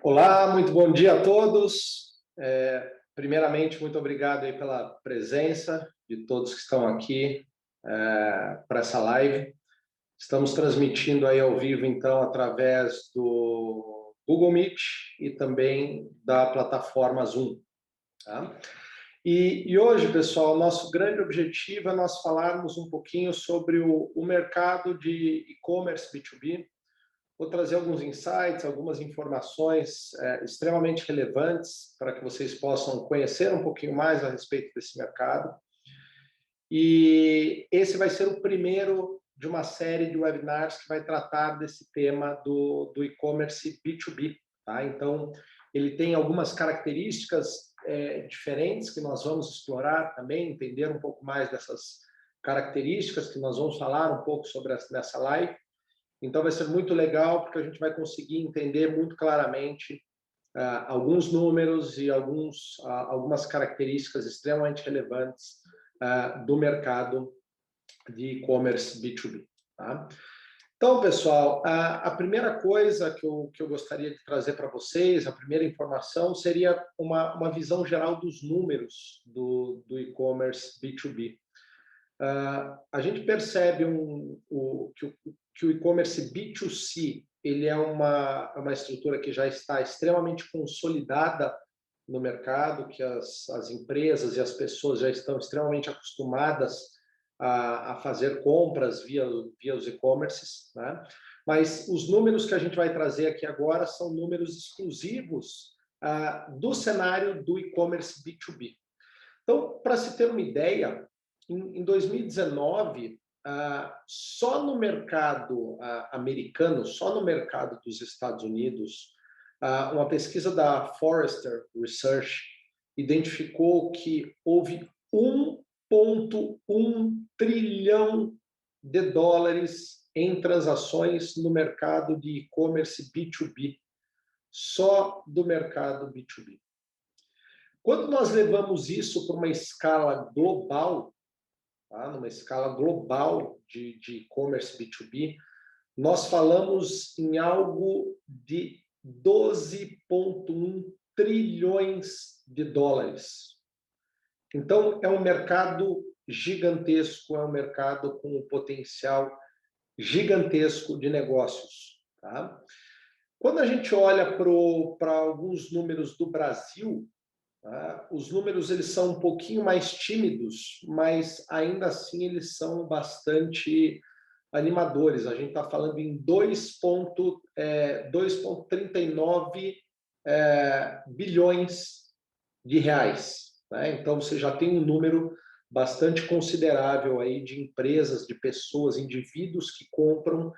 Olá, muito bom dia a todos. Primeiramente, muito obrigado aí pela presença de todos que estão aqui para essa live. Estamos transmitindo aí ao vivo, então, através do Google Meet e também da plataforma Zoom. Tá? E hoje, pessoal, nosso grande objetivo é nós falarmos um pouquinho sobre o mercado de e-commerce B2B. Vou trazer alguns insights, algumas informações extremamente relevantes para que vocês possam conhecer um pouquinho mais a respeito desse mercado. E esse vai ser o primeiro de uma série de webinars que vai tratar desse tema do e-commerce B2B. Tá? Então, ele tem algumas características diferentes que nós vamos explorar também, entender um pouco mais dessas características que nós vamos falar um pouco sobre nessa live. Então, vai ser muito legal, porque a gente vai conseguir entender muito claramente alguns números e algumas características extremamente relevantes do mercado de e-commerce B2B. Tá? Então, pessoal, a primeira coisa que eu gostaria de trazer para vocês, a primeira informação, seria uma visão geral dos números do e-commerce B2B. A gente percebe que o e-commerce B2C ele é uma estrutura que já está extremamente consolidada no mercado, que as empresas e as pessoas já estão extremamente acostumadas a fazer compras via os e-commerces, né? Mas os números que a gente vai trazer aqui agora são números exclusivos do cenário do e-commerce B2B. Então, para se ter uma ideia, em 2019, só no mercado americano, só no mercado dos Estados Unidos, uma pesquisa da Forrester Research identificou que houve 1,1 trilhão de dólares em transações no mercado de e-commerce B2B, só do mercado B2B. Quando nós levamos isso para uma escala global, tá? Numa escala global de e-commerce B2B, nós falamos em algo de 12,1 trilhões de dólares. Então, é um mercado gigantesco, é um mercado com um potencial gigantesco de negócios. Tá? Quando a gente olha para alguns números do Brasil, os números eles são um pouquinho mais tímidos, mas ainda assim eles são bastante animadores. A gente está falando em 2,39 bilhões de reais. Né? Então você já tem um número bastante considerável aí de empresas, de pessoas, indivíduos que compram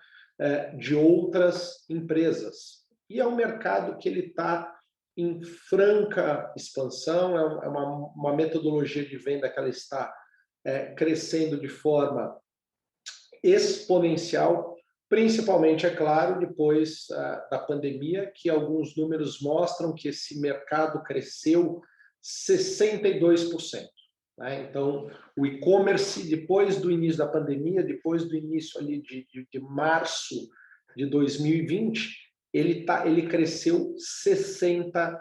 de outras empresas. E é um mercado que ele está em franca expansão, é uma metodologia de venda que ela está crescendo de forma exponencial, principalmente, é claro, depois da pandemia, que alguns números mostram que esse mercado cresceu 62%. Né? Então, o e-commerce, depois do início da pandemia, depois do início ali de março de 2020, ele cresceu 62%.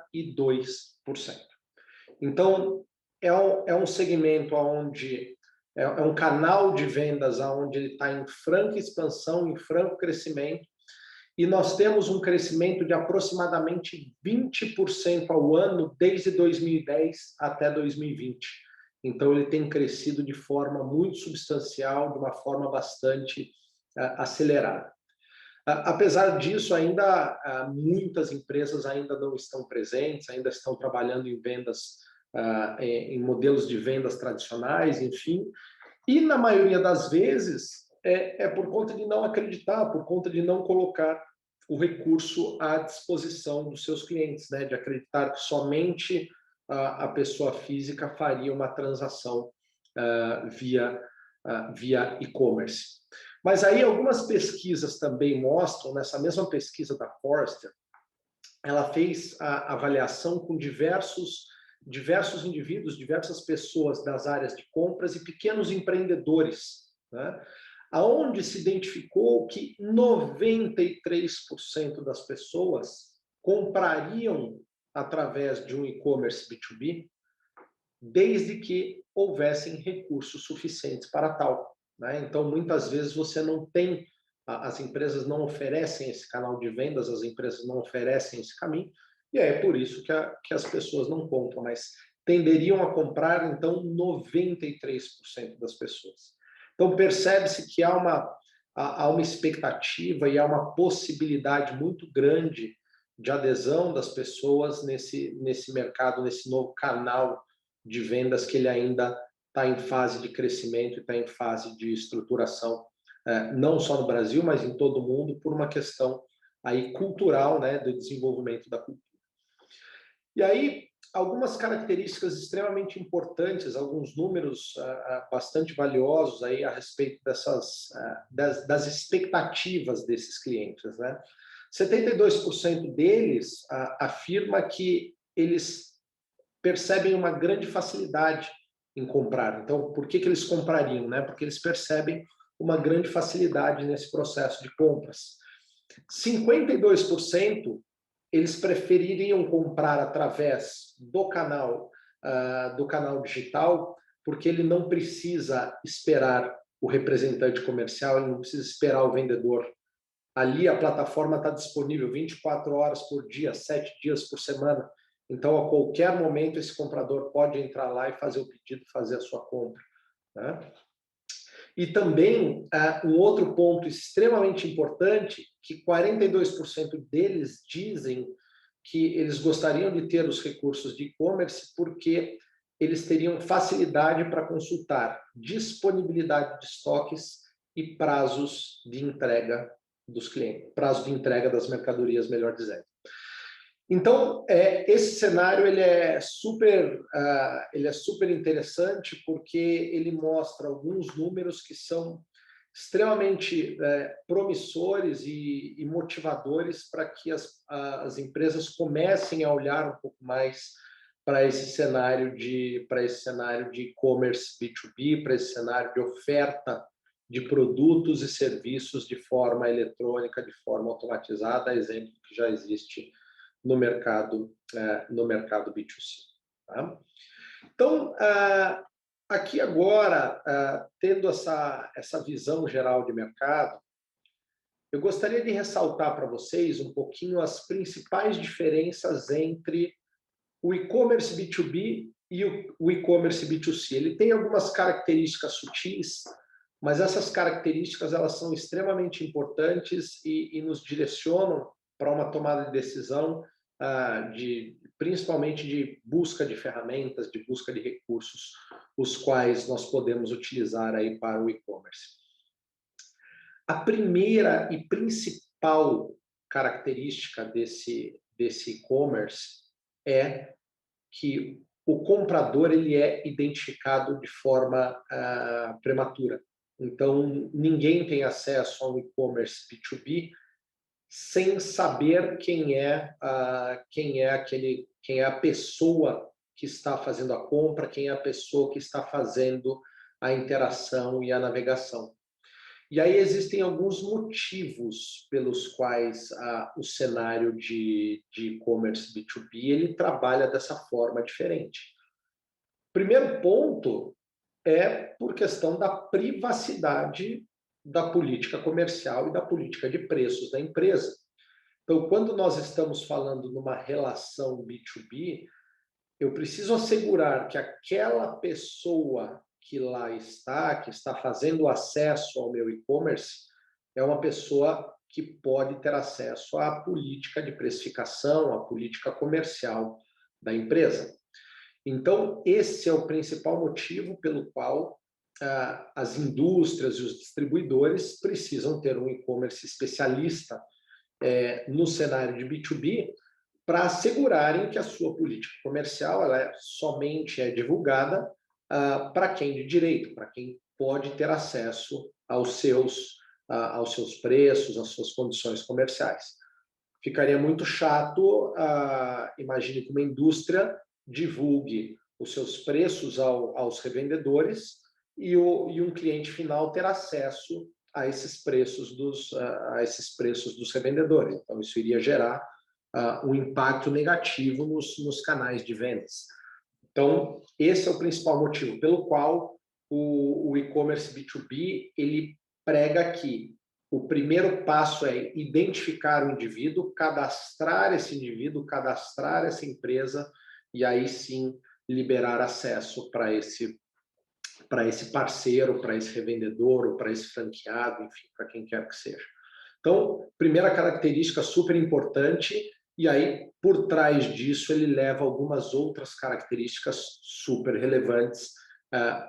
Então, é um segmento onde é um canal de vendas onde ele está em franca expansão, em franco crescimento, e nós temos um crescimento de aproximadamente 20% ao ano desde 2010 até 2020. Então, ele tem crescido de forma muito substancial, de uma forma bastante acelerada. Apesar disso, ainda muitas empresas ainda não estão presentes, ainda estão trabalhando em vendas, em modelos de vendas tradicionais, enfim, e na maioria das vezes é por conta de não acreditar, por conta de não colocar o recurso à disposição dos seus clientes, né? De acreditar que somente a pessoa física faria uma transação via e-commerce. Mas aí algumas pesquisas também mostram, nessa mesma pesquisa da Forrester, ela fez a avaliação com diversos indivíduos, diversas pessoas das áreas de compras e pequenos empreendedores, né? Aonde se identificou que 93% das pessoas comprariam através de um e-commerce B2B, desde que houvessem recursos suficientes para tal, né? Então, muitas vezes você não tem, as empresas não oferecem esse canal de vendas, as empresas não oferecem esse caminho, e é por isso que as pessoas não compram, mas tenderiam a comprar, então, 93% das pessoas. Então, percebe-se que há uma expectativa e há uma possibilidade muito grande de adesão das pessoas nesse mercado, nesse novo canal de vendas que ele ainda está em fase de crescimento e está em fase de estruturação, não só no Brasil, mas em todo o mundo, por uma questão aí cultural, né, do desenvolvimento da cultura. E aí, algumas características extremamente importantes, alguns números bastante valiosos aí a respeito das expectativas desses clientes, né? 72% deles afirma que eles percebem uma grande facilidade em comprar. Então, por que eles comprariam, né? Porque eles percebem uma grande facilidade nesse processo de compras. 52% eles prefeririam comprar através do canal digital, porque ele não precisa esperar o representante comercial, ele não precisa esperar o vendedor. Ali a plataforma está disponível 24 horas por dia, 7 dias por semana. Então, a qualquer momento, esse comprador pode entrar lá e fazer o pedido, fazer a sua compra, né? E também, um outro ponto extremamente importante, que 42% deles dizem que eles gostariam de ter os recursos de e-commerce porque eles teriam facilidade para consultar disponibilidade de estoques e prazos de entrega dos clientes, prazo de entrega das mercadorias, melhor dizendo. Então, esse cenário ele é super interessante porque ele mostra alguns números que são extremamente promissores e motivadores para que as empresas comecem a olhar um pouco mais para esse cenário de e-commerce B2B, para esse cenário de oferta de produtos e serviços de forma eletrônica, de forma automatizada, exemplo que já existe no mercado B2C. Tá? Então, aqui agora, tendo essa visão geral de mercado, eu gostaria de ressaltar para vocês um pouquinho as principais diferenças entre o e-commerce B2B e o e-commerce B2C. Ele tem algumas características sutis, mas essas características elas são extremamente importantes e nos direcionam para uma tomada de decisão principalmente de busca de ferramentas, de busca de recursos, os quais nós podemos utilizar aí para o e-commerce. A primeira e principal característica desse e-commerce é que o comprador ele é identificado de forma prematura. Então, ninguém tem acesso a um e-commerce B2B sem saber quem é a pessoa que está fazendo a compra, quem é a pessoa que está fazendo a interação e a navegação. E aí existem alguns motivos pelos quais o cenário de e-commerce B2B ele trabalha dessa forma diferente. Primeiro ponto é por questão da privacidade da política comercial e da política de preços da empresa. Então, quando nós estamos falando numa relação B2B, eu preciso assegurar que aquela pessoa que lá está, que está fazendo acesso ao meu e-commerce, é uma pessoa que pode ter acesso à política de precificação, à política comercial da empresa. Então, esse é o principal motivo pelo qual as indústrias e os distribuidores precisam ter um e-commerce especialista no cenário de B2B para assegurarem que a sua política comercial ela somente é divulgada para quem de direito, para quem pode ter acesso aos seus preços, às suas condições comerciais. Ficaria muito chato, imagine que uma indústria divulgue os seus preços aos revendedores e um cliente final ter acesso a esses preços dos revendedores. Então, isso iria gerar um impacto negativo nos canais de vendas. Então, esse é o principal motivo pelo qual o e-commerce B2B ele prega que o primeiro passo é identificar o indivíduo, cadastrar esse indivíduo, cadastrar essa empresa e aí sim liberar acesso para esse parceiro, para esse revendedor, ou para esse franqueado, enfim, para quem quer que seja. Então, primeira característica super importante, e aí, por trás disso, ele leva algumas outras características super relevantes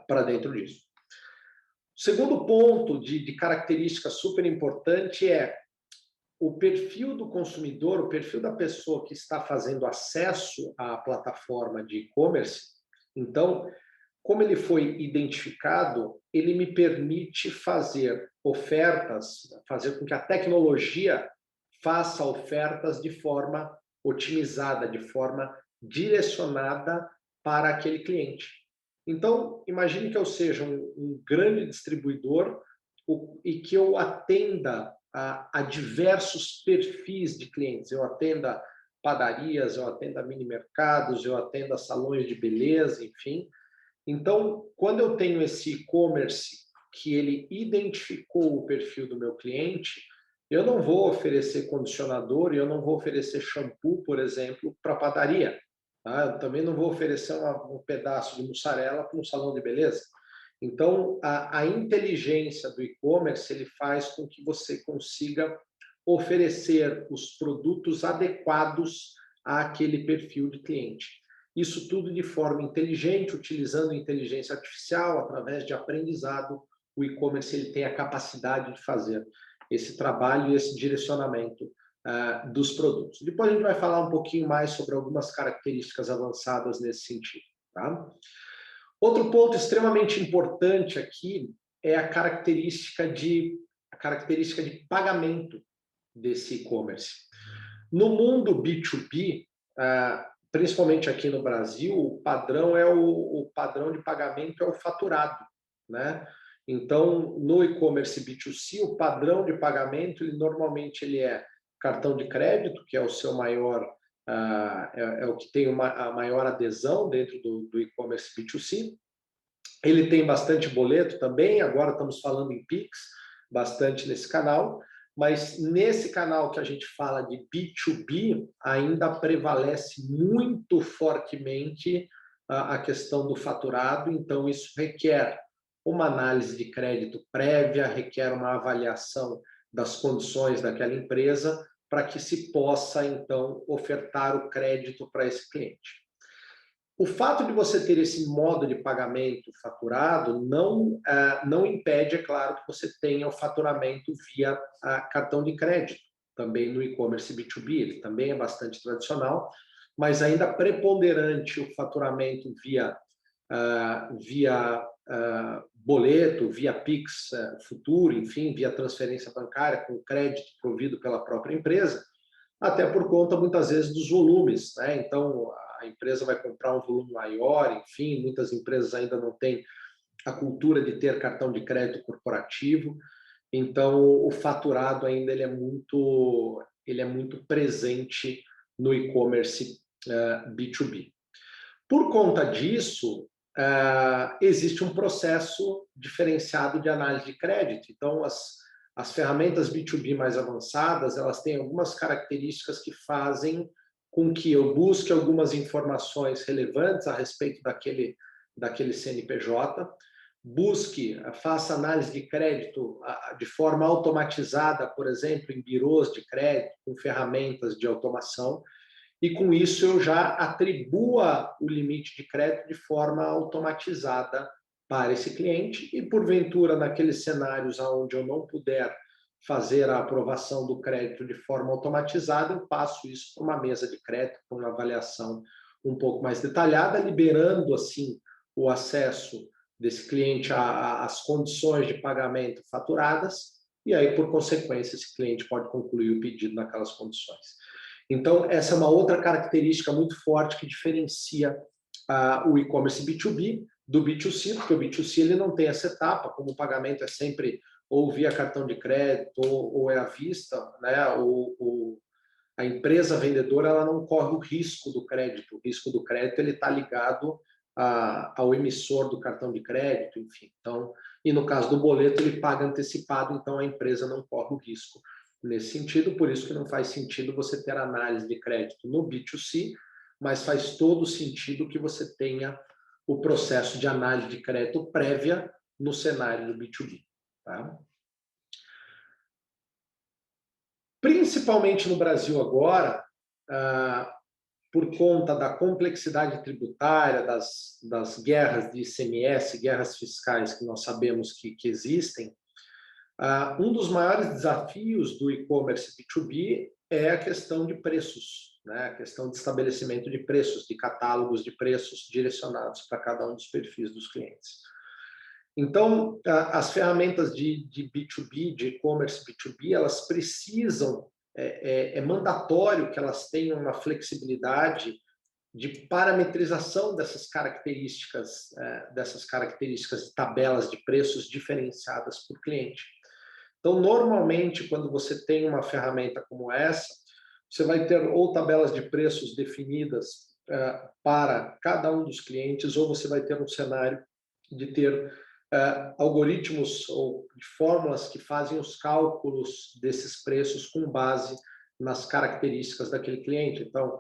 para dentro disso. O segundo ponto de característica super importante é o perfil do consumidor, o perfil da pessoa que está fazendo acesso à plataforma de e-commerce. Então, como ele foi identificado, ele me permite fazer ofertas, fazer com que a tecnologia faça ofertas de forma otimizada, de forma direcionada para aquele cliente. Então, imagine que eu seja um grande distribuidor e que eu atenda a diversos perfis de clientes. Eu atenda padarias, eu atenda mini mercados, eu atenda salões de beleza, enfim. Então, quando eu tenho esse e-commerce que ele identificou o perfil do meu cliente, eu não vou oferecer condicionador e eu não vou oferecer shampoo, por exemplo, para padaria. Tá? Eu também não vou oferecer um pedaço de mussarela para um salão de beleza. Então, a inteligência do e-commerce ele faz com que você consiga oferecer os produtos adequados àquele perfil de cliente. Isso tudo de forma inteligente, utilizando inteligência artificial, através de aprendizado, o e-commerce ele tem a capacidade de fazer esse trabalho e esse direcionamento dos produtos. Depois a gente vai falar um pouquinho mais sobre algumas características avançadas nesse sentido. Tá? Outro ponto extremamente importante aqui é a característica de pagamento desse e-commerce. No mundo B2B, principalmente aqui no Brasil, o padrão o padrão de pagamento é o faturado, né? Então, no e-commerce B2C, o padrão de pagamento, normalmente ele é cartão de crédito, que é o seu maior, é o que tem a maior adesão dentro do e-commerce B2C. Ele tem bastante boleto também, agora estamos falando em Pix, bastante nesse canal, mas nesse canal que a gente fala de B2B, ainda prevalece muito fortemente a questão do faturado, então isso requer uma análise de crédito prévia, requer uma avaliação das condições daquela empresa para que se possa, então, ofertar o crédito para esse cliente. O fato de você ter esse modo de pagamento faturado não impede, é claro, que você tenha o faturamento via cartão de crédito, também no e-commerce B2B, ele também é bastante tradicional, mas ainda preponderante o faturamento via boleto, via Pix futuro, enfim, via transferência bancária com crédito provido pela própria empresa, até por conta, muitas vezes, dos volumes, né? Então, a empresa vai comprar um volume maior, enfim, muitas empresas ainda não têm a cultura de ter cartão de crédito corporativo, então o faturado ainda ele é muito presente no e-commerce B2B. Por conta disso, existe um processo diferenciado de análise de crédito. Então, as ferramentas B2B mais avançadas, elas têm algumas características que fazem com que eu busque algumas informações relevantes a respeito daquele CNPJ, faça análise de crédito de forma automatizada, por exemplo, em birôs de crédito, com ferramentas de automação, e com isso eu já atribua o limite de crédito de forma automatizada para esse cliente e, porventura, naqueles cenários onde eu não puder fazer a aprovação do crédito de forma automatizada, eu passo isso para uma mesa de crédito, para uma avaliação um pouco mais detalhada, liberando, assim, o acesso desse cliente às condições de pagamento faturadas, e aí, por consequência, esse cliente pode concluir o pedido naquelas condições. Então, essa é uma outra característica muito forte que diferencia o e-commerce B2B do B2C, porque o B2C ele não tem essa etapa, como o pagamento é sempre ou via cartão de crédito ou é à vista, né? a empresa vendedora ela não corre o risco do crédito. O risco do crédito ele está ligado ao emissor do cartão de crédito, enfim. Então, e no caso do boleto, ele paga antecipado, então a empresa não corre o risco nesse sentido, por isso que não faz sentido você ter análise de crédito no B2C, mas faz todo sentido que você tenha o processo de análise de crédito prévia no cenário do B2B. Tá? Principalmente no Brasil agora, por conta da complexidade tributária, das guerras de ICMS, guerras fiscais que nós sabemos que existem, um dos maiores desafios do e-commerce B2B é a questão de preços, né? A questão de estabelecimento de preços, de catálogos de preços direcionados para cada um dos perfis dos clientes. Então, as ferramentas de B2B, de e-commerce B2B, elas precisam, é mandatório que elas tenham uma flexibilidade de parametrização dessas características de tabelas de preços diferenciadas por cliente. Então, normalmente, quando você tem uma ferramenta como essa, você vai ter ou tabelas de preços definidas para cada um dos clientes, ou você vai ter um cenário de ter algoritmos ou fórmulas que fazem os cálculos desses preços com base nas características daquele cliente. Então,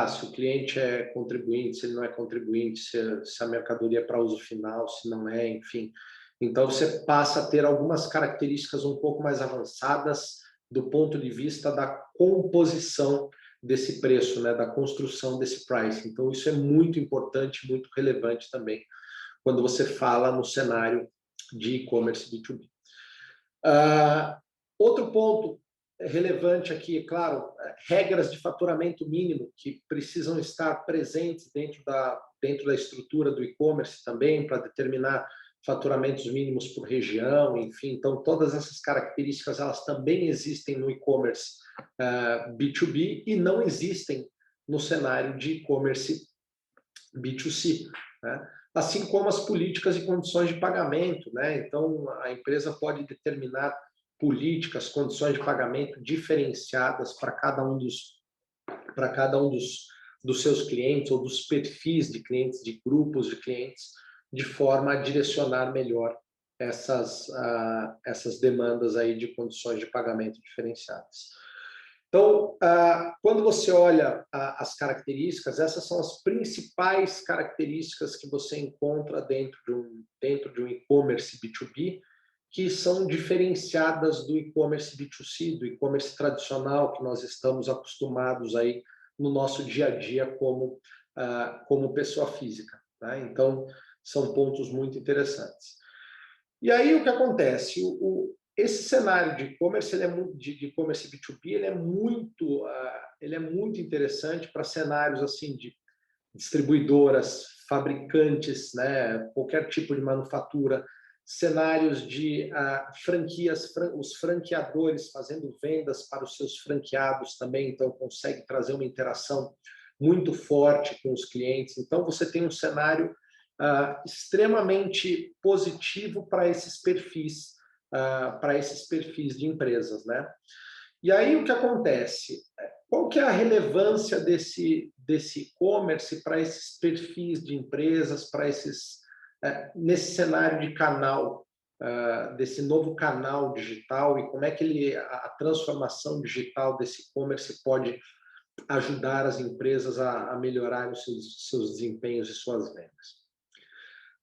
se o cliente é contribuinte, se ele não é contribuinte, se a mercadoria é para uso final, se não é, enfim. Então, você passa a ter algumas características um pouco mais avançadas do ponto de vista da composição desse preço, né, da construção desse price. Então, isso é muito importante, muito relevante também, quando você fala no cenário de e-commerce B2B. Outro ponto relevante aqui, é claro, regras de faturamento mínimo que precisam estar presentes dentro da estrutura do e-commerce também, para determinar faturamentos mínimos por região, enfim. Então, todas essas características, elas também existem no e-commerce B2B e não existem no cenário de e-commerce B2C, né? Assim como as políticas e condições de pagamento, né? Então, a empresa pode determinar políticas, condições de pagamento diferenciadas para cada um dos seus clientes ou dos perfis de clientes, de grupos de clientes, de forma a direcionar melhor essas demandas aí de condições de pagamento diferenciadas. Então, quando você olha as características, essas são as principais características que você encontra dentro de um e-commerce B2B, que são diferenciadas do e-commerce B2C, do e-commerce tradicional que nós estamos acostumados aí no nosso dia a dia como pessoa física, tá? Então, são pontos muito interessantes. E aí, o que acontece? Esse cenário de e-commerce, de e-commerce B2B, ele é muito interessante para cenários assim de distribuidoras, fabricantes, né, qualquer tipo de manufatura, cenários de franquias, os franqueadores fazendo vendas para os seus franqueados também, então consegue trazer uma interação muito forte com os clientes. Então, você tem um cenário extremamente positivo para esses perfis de empresas, né? E aí o que acontece? Qual que é a relevância desse e-commerce para esses perfis de empresas, para nesse cenário de canal, desse novo canal digital, e como é que a transformação digital desse e-commerce pode ajudar as empresas a melhorar os seus desempenhos e suas vendas?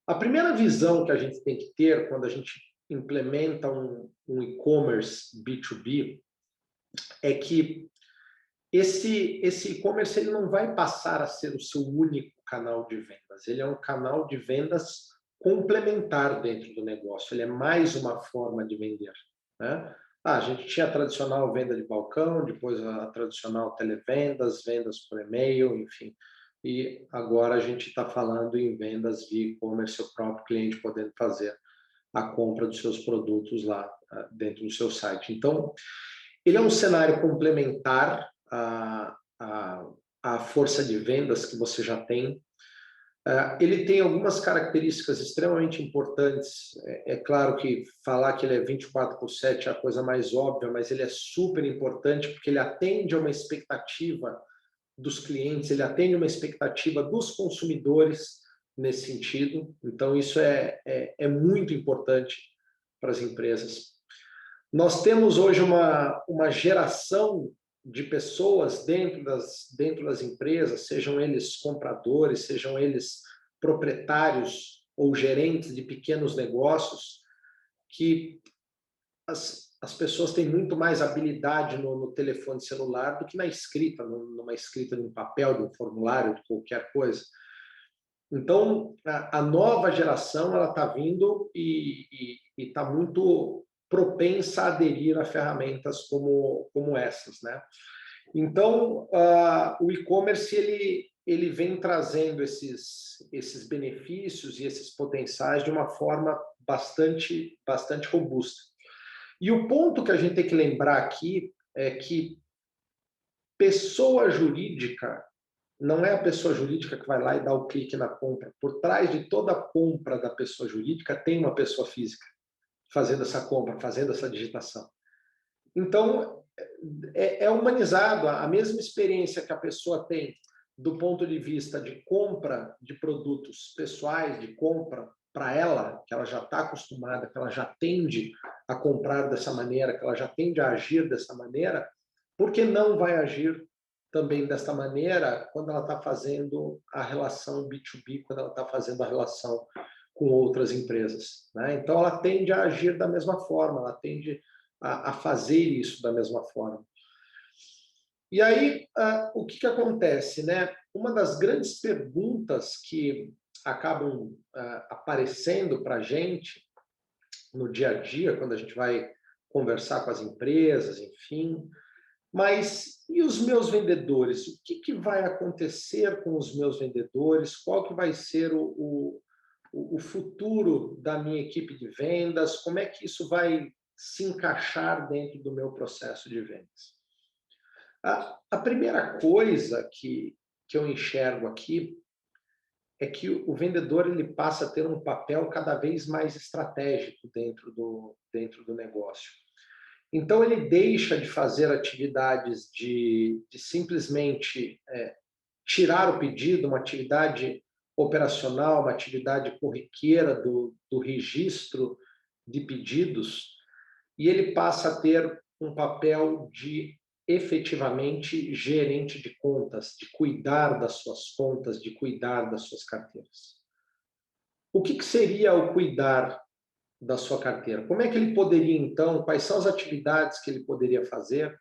A primeira visão que a gente tem que ter quando a gente implementa um e-commerce B2B é que esse e-commerce ele não vai passar a ser o seu único canal de vendas. Ele é um canal de vendas complementar dentro do negócio. Ele é mais uma forma de vender, né? A gente tinha a tradicional venda de balcão, depois a tradicional televendas, vendas por e-mail, enfim. E agora a gente está falando em vendas via e-commerce, o próprio cliente podendo fazer a compra dos seus produtos lá dentro do seu site. Então, ele é um cenário complementar à força de vendas que você já tem. Ele tem algumas características extremamente importantes. É claro que falar que ele é 24/7 é a coisa mais óbvia, mas ele é super importante porque ele atende a uma expectativa dos clientes, ele atende uma expectativa dos consumidores nesse sentido. Então, isso é muito importante para as empresas. Nós temos hoje uma geração de pessoas dentro das empresas, sejam eles compradores, sejam eles proprietários ou gerentes de pequenos negócios, que as pessoas têm muito mais habilidade no telefone celular do que na escrita, numa escrita de um papel, de um formulário, de qualquer coisa. Então, a nova geração ela está vindo e está muito propensa a aderir a ferramentas como essas, né? Então, o e-commerce ele vem trazendo esses benefícios e esses potenciais de uma forma bastante robusta. E o ponto que a gente tem que lembrar aqui é que pessoa jurídica não é a pessoa jurídica que vai lá e dá o clique na compra. Por trás de toda a compra da pessoa jurídica tem uma pessoa física fazendo essa compra, fazendo essa digitação. Então, é humanizado. A mesma experiência que a pessoa tem do ponto de vista de compra de produtos pessoais, de compra para ela, que ela já está acostumada, que ela já tende a comprar dessa maneira, que ela já tende a agir dessa maneira, por que não vai agir também desta maneira quando ela está fazendo a relação B2B, quando ela está fazendo a relação com outras empresas, né? Então, ela tende a agir da mesma forma, ela tende a fazer isso da mesma forma. E aí, o que acontece, né? Uma das grandes perguntas que acabam aparecendo para a gente no dia a dia, quando a gente vai conversar com as empresas, enfim, mas e os meus vendedores? O que vai acontecer com os meus vendedores? Qual que vai ser o futuro da minha equipe de vendas? Como é que isso vai se encaixar dentro do meu processo de vendas? A primeira coisa que eu enxergo aqui é que o vendedor ele passa a ter um papel cada vez mais estratégico dentro do negócio. Então, ele deixa de fazer atividades de simplesmente tirar o pedido, uma atividade operacional, uma atividade corriqueira do registro de pedidos, e ele passa a ter um papel de efetivamente gerente de contas, de cuidar das suas contas, de cuidar das suas carteiras. O que seria o cuidar da sua carteira? Como é que ele poderia, então, quais são as atividades que ele poderia fazer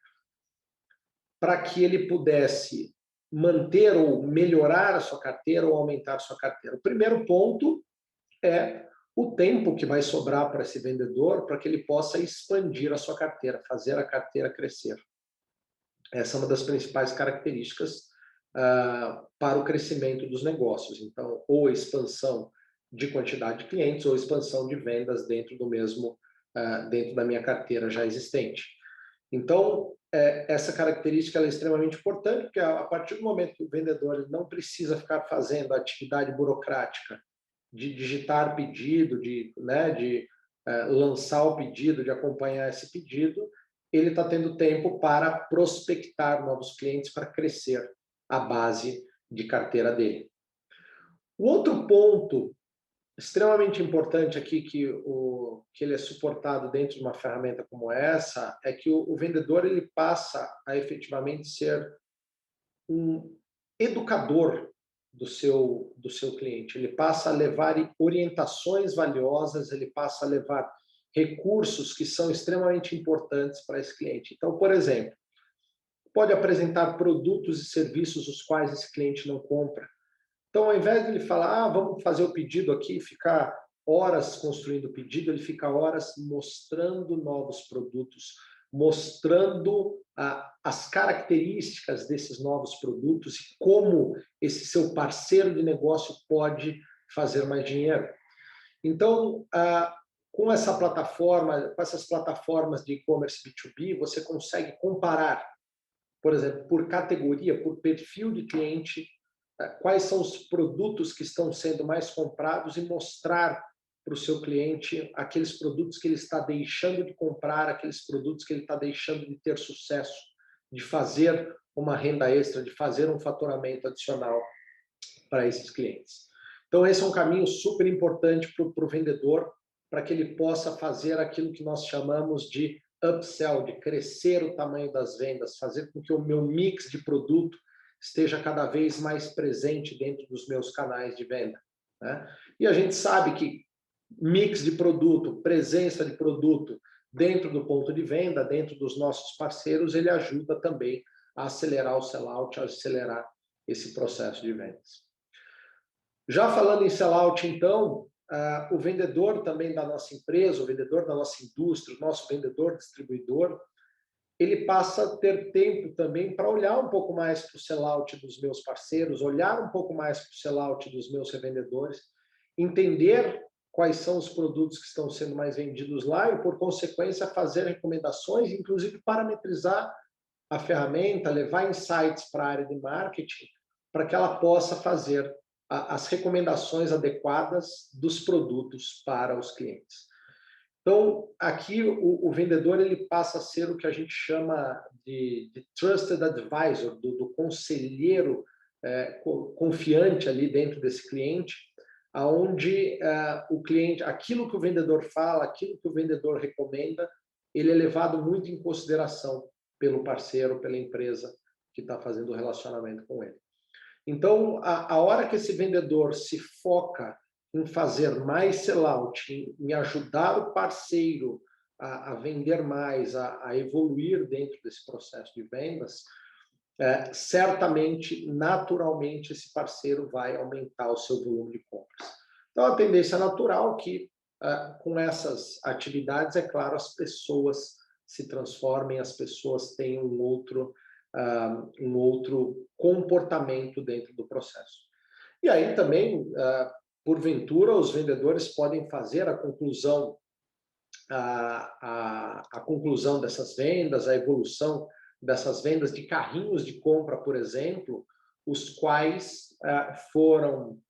para que ele pudesse manter ou melhorar a sua carteira ou aumentar a sua carteira? O primeiro ponto é o tempo que vai sobrar para esse vendedor para que ele possa expandir a sua carteira, fazer a carteira crescer. Essa é uma das principais características para o crescimento dos negócios. Então, ou expansão de quantidade de clientes ou expansão de vendas dentro dentro da minha carteira já existente. Então, essa característica é extremamente importante, porque a partir do momento que o vendedor não precisa ficar fazendo a atividade burocrática de digitar pedido, de lançar o pedido, de acompanhar esse pedido, ele está tendo tempo para prospectar novos clientes, para crescer a base de carteira dele. O outro ponto extremamente importante aqui que ele é suportado dentro de uma ferramenta como essa é que o vendedor ele passa a efetivamente ser um educador do seu cliente. Ele passa a levar orientações valiosas, ele passa a levar recursos que são extremamente importantes para esse cliente. Então, por exemplo, pode apresentar produtos e serviços os quais esse cliente não compra. Então, ao invés de ele falar, vamos fazer o pedido aqui e ficar horas construindo o pedido, ele fica horas mostrando novos produtos, mostrando as características desses novos produtos e como esse seu parceiro de negócio pode fazer mais dinheiro. Então, com essa plataforma, com essas plataformas de e-commerce B2B, você consegue comparar, por exemplo, por categoria, por perfil de cliente, quais são os produtos que estão sendo mais comprados e mostrar para o seu cliente aqueles produtos que ele está deixando de comprar, aqueles produtos que ele está deixando de ter sucesso, de fazer uma renda extra, de fazer um faturamento adicional para esses clientes. Então, esse é um caminho super importante para o vendedor, para que ele possa fazer aquilo que nós chamamos de upsell, de crescer o tamanho das vendas, fazer com que o meu mix de produto esteja cada vez mais presente dentro dos meus canais de venda, né? E a gente sabe que mix de produto, presença de produto dentro do ponto de venda, dentro dos nossos parceiros, ele ajuda também a acelerar o sellout, a acelerar esse processo de vendas. Já falando em sellout, então, o vendedor também da nossa empresa, o vendedor da nossa indústria, o nosso vendedor distribuidor, ele passa a ter tempo também para olhar um pouco mais para o sellout dos meus parceiros, olhar um pouco mais para o sellout dos meus revendedores, entender quais são os produtos que estão sendo mais vendidos lá e, por consequência, fazer recomendações, inclusive parametrizar a ferramenta, levar insights para a área de marketing, para que ela possa fazer as recomendações adequadas dos produtos para os clientes. Então, aqui o vendedor ele passa a ser o que a gente chama de trusted advisor, do conselheiro confiante ali dentro desse cliente, aonde o cliente, aquilo que o vendedor fala, aquilo que o vendedor recomenda, ele é levado muito em consideração pelo parceiro, pela empresa que está fazendo o relacionamento com ele. Então, a hora que esse vendedor se foca em fazer mais sellout, em ajudar o parceiro a vender mais, a evoluir dentro desse processo de vendas, certamente, naturalmente, esse parceiro vai aumentar o seu volume de compras. Então, a tendência natural que, com essas atividades, é claro, as pessoas se transformem, as pessoas tenham um outro comportamento dentro do processo. E aí também, porventura, os vendedores podem fazer a conclusão dessas vendas, a evolução dessas vendas de carrinhos de compra, por exemplo, os quais foram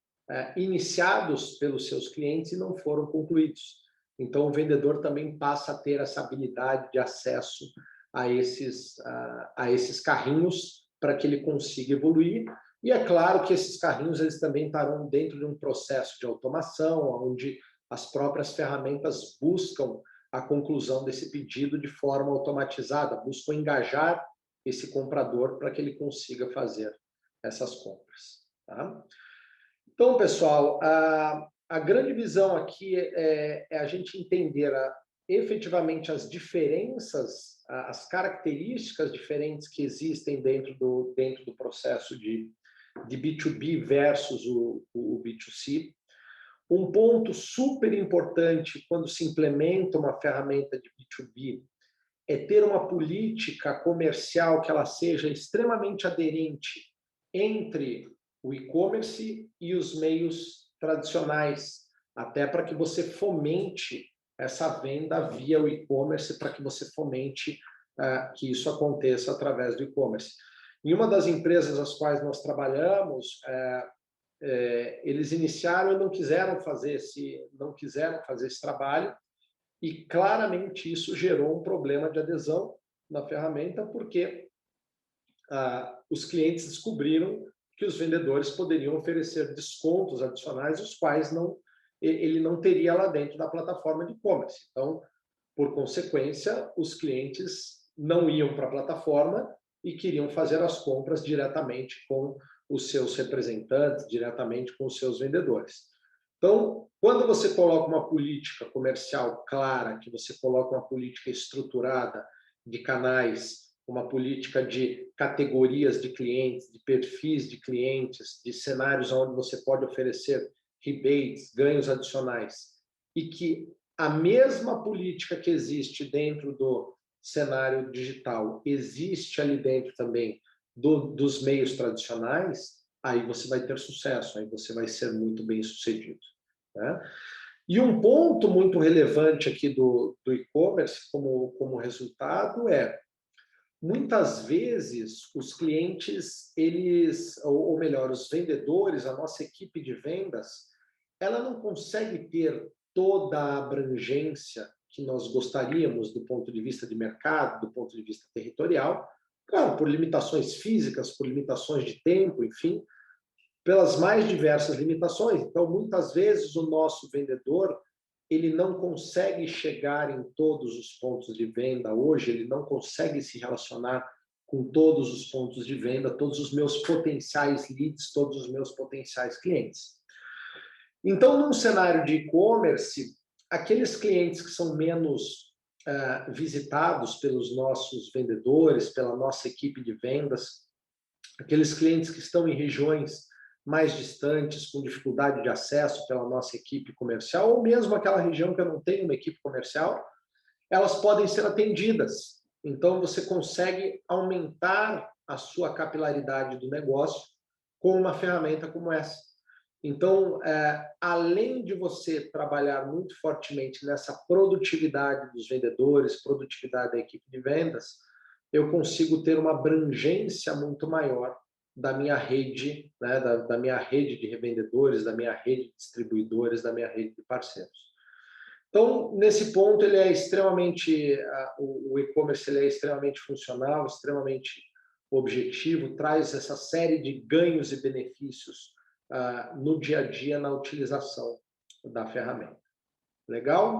iniciados pelos seus clientes e não foram concluídos. Então, o vendedor também passa a ter essa habilidade de acesso a esses carrinhos para que ele consiga evoluir. E é claro que esses carrinhos eles também estarão dentro de um processo de automação, onde as próprias ferramentas buscam a conclusão desse pedido de forma automatizada, buscam engajar esse comprador para que ele consiga fazer essas compras. Tá? Então, pessoal, a grande visão aqui é a gente entender efetivamente as diferenças, as características diferentes que existem dentro do processo de B2B versus o B2C. Um ponto super importante quando se implementa uma ferramenta de B2B é ter uma política comercial que ela seja extremamente aderente entre o e-commerce e os meios tradicionais, até para que você fomente essa venda via o e-commerce, para que você fomente que isso aconteça através do e-commerce. Em uma das empresas às quais nós trabalhamos, eles iniciaram e não quiseram fazer esse trabalho, e claramente isso gerou um problema de adesão na ferramenta, porque os clientes descobriram que os vendedores poderiam oferecer descontos adicionais, os quais ele não teria lá dentro da plataforma de e-commerce. Então, por consequência, os clientes não iam para a plataforma e queriam fazer as compras diretamente com os seus representantes, diretamente com os seus vendedores. Então, quando você coloca uma política comercial clara, que você coloca uma política estruturada de canais, uma política de categorias de clientes, de perfis de clientes, de cenários onde você pode oferecer rebates, ganhos adicionais, e que a mesma política que existe dentro do cenário digital existe ali dentro também dos meios tradicionais, aí você vai ter sucesso, aí você vai ser muito bem sucedido, né? E um ponto muito relevante aqui do e-commerce como resultado é muitas vezes os clientes, eles, ou melhor, os vendedores, a nossa equipe de vendas, ela não consegue ter toda a abrangência que nós gostaríamos do ponto de vista de mercado, do ponto de vista territorial, claro, por limitações físicas, por limitações de tempo, enfim, pelas mais diversas limitações. Então, muitas vezes o nosso vendedor, ele não consegue chegar em todos os pontos de venda hoje, ele não consegue se relacionar com todos os pontos de venda, todos os meus potenciais leads, todos os meus potenciais clientes. Então, num cenário de e-commerce, aqueles clientes que são menos visitados pelos nossos vendedores, pela nossa equipe de vendas, aqueles clientes que estão em regiões mais distantes, com dificuldade de acesso pela nossa equipe comercial, ou mesmo aquela região que eu não tenho uma equipe comercial, elas podem ser atendidas. Então, você consegue aumentar a sua capilaridade do negócio com uma ferramenta como essa. Então, além de você trabalhar muito fortemente nessa produtividade dos vendedores, produtividade da equipe de vendas, eu consigo ter uma abrangência muito maior da minha rede, né, da minha rede de revendedores, da minha rede de distribuidores, da minha rede de parceiros. Então, nesse ponto, ele é extremamente, o e-commerce ele é extremamente funcional, extremamente objetivo, traz essa série de ganhos e benefícios no dia a dia na utilização da ferramenta. Legal?